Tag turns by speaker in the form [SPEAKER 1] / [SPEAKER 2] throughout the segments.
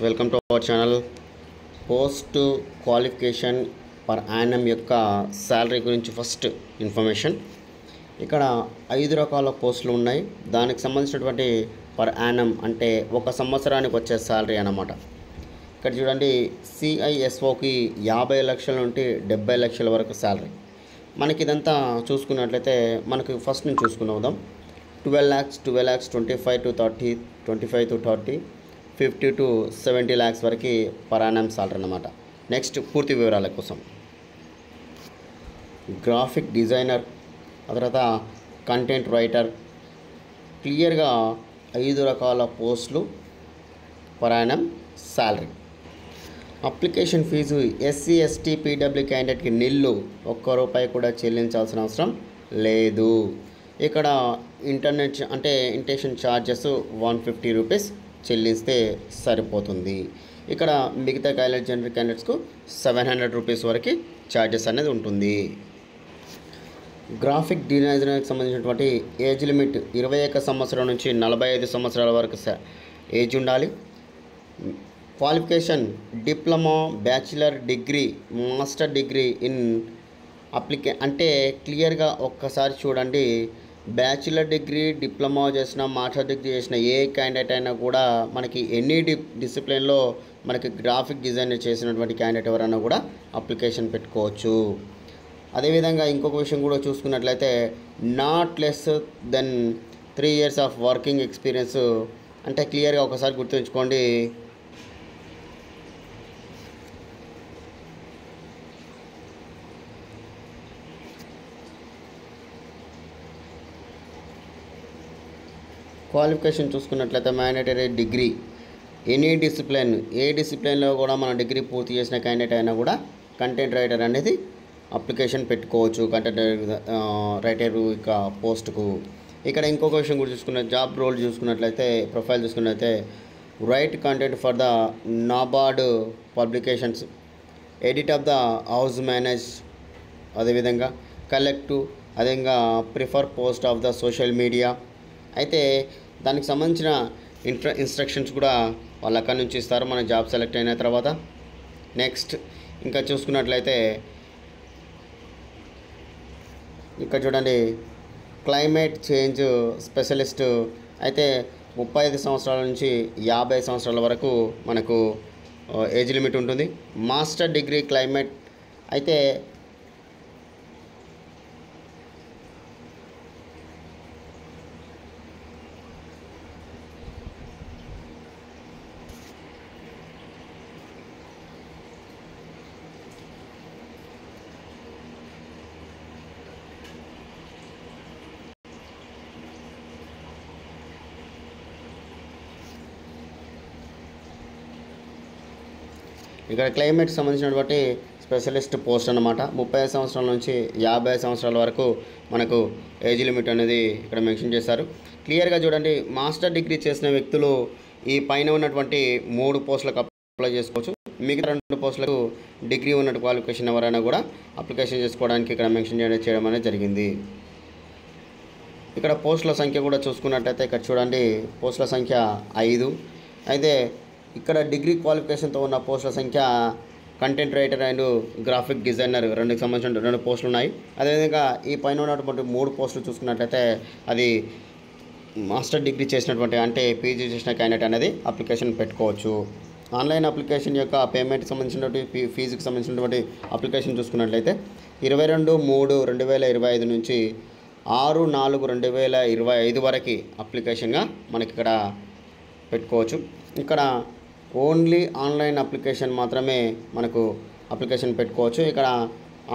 [SPEAKER 1] Welcome to our channel. Post qualification per annum యొక్క salary గురించి first information. ఇక్కడ 5 రకాల పోస్టులు ఉన్నాయి. దానికి సంబంధించినటువంటి పర్ యానం అంటే ఒక సంవత్సరానికి వచ్చే శాలరీ అన్నమాట. ఇక్కడ చూడండి, సిఐఎస్ఓకి 50 లక్షల నుండి 70 లక్షల వరకు శాలరీ. మనకి ఇదంతా చూసుకున్నట్లయితే మనకు ఫస్ట్ నుంచి చూసుకుందాం. 12 lakhs, 25 to 30, 25 to 30, 50 to 70 lakhs వరకు పర్ యానం సాలరీ అన్నమాట. నెక్స్ట్ పూర్తి వివరాల కోసం గ్రాఫిక్ డిజైనర్, ఆ తర్వాత కంటెంట్ రైటర్, క్లియర్గా 5 రకాల పోస్టులు per annum salary. Application fee SC ST PW క్యాండిడేట్కి నిల్లు, ₹1 కూడా చెల్లించాల్సిన అవసరం లేదు. ఇక్కడ ఇంటేషన్ ఛార్జెస్ 150 రూపీస్ చెల్లిస్తే సరిపోతుంది. ఇక్కడ మిగతా జనరల్ క్యాండిడేట్స్కు 700 రూపీస్ వరకు ఛార్జెస్ అనేది ఉంటుంది. గ్రాఫిక్ డిజైనర్కి సంబంధించినటువంటి ఏజ్ లిమిట్ 21 సంవత్సరం నుంచి 45 సంవత్సరాల వరకు ఏజ్ ఉండాలి. Qualification diploma, bachelor degree, master degree in అంటే క్లియర్గా ఒక్కసారి చూడండి, బ్యాచిలర్ డిగ్రీ, డిప్లొమా చేసిన, మాస్టర్ డిగ్రీ చేసిన ఏ క్యాండిడేట్ అయినా కూడా మనకి ఎనీ డిసిప్లిన్లో మనకి గ్రాఫిక్ డిజైనర్ చేసినటువంటి క్యాండిడేట్ ఎవరైనా కూడా అప్లికేషన్ పెట్టుకోవచ్చు. అదేవిధంగా ఇంకొక విషయం కూడా చూసుకున్నట్లయితే not less than 3 years of working experience. అంటే క్లియర్గా ఒకసారి గుర్తుంచుకోండి, క్వాలిఫికేషన్ చూసుకున్నట్లయితే మ్యాండేటరీ డిగ్రీ, ఎనీ డిసిప్లిన్, ఏ డిసిప్లిన్లో కూడా మన డిగ్రీ పూర్తి చేసిన క్యాండిడేట్ అయినా కూడా కంటెంట్ రైటర్ అనేది అప్లికేషన్ పెట్టుకోవచ్చు. కంటెంట్ రైటర్ ఇక పోస్ట్కు. ఇక్కడ ఇంకొక విషయం కూడా చూసుకున్న జాబ్ రోల్ చూసుకున్నట్లయితే, ప్రొఫైల్ చూసుకున్నట్లయితే right content for the NABARD publications, edit of the house manage, అదేవిధంగా కలెక్టివ్, అదేవిధంగా prefer post of the social media. అయితే దానికి సంబంధించిన ఇన్స్ట్రక్షన్స్ కూడా వాళ్ళు అక్కడి నుంచి ఇస్తారు మన జాబ్ సెలెక్ట్ అయిన తర్వాత. నెక్స్ట్ ఇంకా చూసుకున్నట్లయితే ఇక్కడ చూడండి, క్లైమేట్ చేంజ్ స్పెషలిస్ట్. అయితే 35 సంవత్సరాల నుంచి 50 సంవత్సరాల వరకు మనకు ఏజ్ లిమిట్ ఉంటుంది. మాస్టర్ డిగ్రీ క్లైమేట్, అయితే ఇక్కడ క్లైమేట్కి సంబంధించినటువంటి స్పెషలిస్ట్ పోస్ట్ అన్నమాట. 35 సంవత్సరాల నుంచి 50 సంవత్సరాల వరకు మనకు ఏజ్ లిమిట్ అనేది ఇక్కడ మెన్షన్ చేశారు. క్లియర్గా చూడండి, మాస్టర్ డిగ్రీ చేసిన వ్యక్తులు ఈ పైన ఉన్నటువంటి 3 పోస్టులకు అప్లై చేసుకోవచ్చు. మిగతా 2 పోస్టులకు డిగ్రీ ఉన్నట్టు క్వాలిఫికేషన్ ఎవరైనా కూడా అప్లికేషన్ చేసుకోవడానికి ఇక్కడ మెన్షన్ చేయడం అనేది జరిగింది. ఇక్కడ పోస్టుల సంఖ్య కూడా చూసుకున్నట్టయితే ఇక్కడ చూడండి, పోస్టుల సంఖ్య 5. అయితే ఇక్కడ డిగ్రీ క్వాలిఫికేషన్తో ఉన్న పోస్టుల సంఖ్య content writer and graphic designer 2కి సంబంధించిన 2 పోస్టులు ఉన్నాయి. అదేవిధంగా ఈ పైన ఉన్నటువంటి 3 పోస్టులు చూసుకున్నట్లయితే అది మాస్టర్ డిగ్రీ చేసినటువంటి అంటే పీజీ చేసిన క్యాండిడేట్ అనేది అప్లికేషన్ పెట్టుకోవచ్చు. ఆన్లైన్ అప్లికేషన్ యొక్క పేమెంట్కి సంబంధించినటువంటి ఫీజుకి సంబంధించినటువంటి అప్లికేషన్ చూసుకున్నట్లయితే 22/3/2025 నుంచి 6/4/2025 వరకు అప్లికేషన్గా మనకి ఇక్కడ పెట్టుకోవచ్చు. ఇక్కడ ఓన్లీ ఆన్లైన్ అప్లికేషన్ మాత్రమే మనకు అప్లికేషన్ పెట్టుకోవచ్చు. ఇక్కడ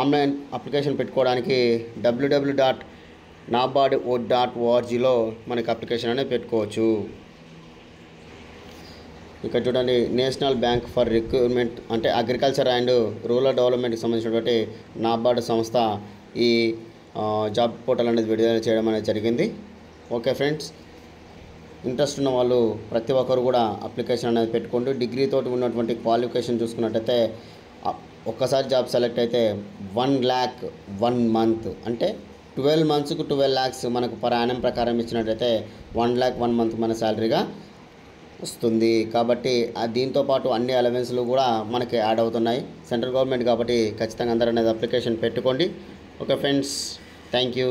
[SPEAKER 1] ఆన్లైన్ అప్లికేషన్ పెట్టుకోవడానికి www.nabard.org.లో మనకి అప్లికేషన్ అనేది పెట్టుకోవచ్చు. ఇక్కడ చూడండి, నేషనల్ బ్యాంక్ ఫర్ రిక్రూట్మెంట్ అంటే అగ్రికల్చర్ అండ్ రూరల్ డెవలప్మెంట్కి సంబంధించినటువంటి నాబార్డ్ సంస్థ ఈ జాబ్ పోర్టల్ అనేది విడుదల చేయడం అనేది జరిగింది. ఓకే ఫ్రెండ్స్, ఇంట్రెస్ట్ ఉన్న వాళ్ళు ప్రతి ఒక్కరు కూడా అప్లికేషన్ అనేది పెట్టుకోండి. డిగ్రీతో ఉన్నటువంటి క్వాలిఫికేషన్ చూసుకున్నట్టయితే ఒక్కసారి జాబ్ సెలెక్ట్ అయితే 1 lakh 1 month అంటే 12 monthsకు 12 lakhs మనకు పర్ యానం ప్రకారం ఇచ్చినట్టయితే 1 lakh 1 month మన శాలరీగా వస్తుంది. కాబట్టి దీంతో పాటు అన్ని అలవెన్స్లు కూడా మనకి యాడ్ అవుతున్నాయి. సెంట్రల్ గవర్నమెంట్ కాబట్టి ఖచ్చితంగా అందరూ అనేది అప్లికేషన్ పెట్టుకోండి. Okay friends, thank you.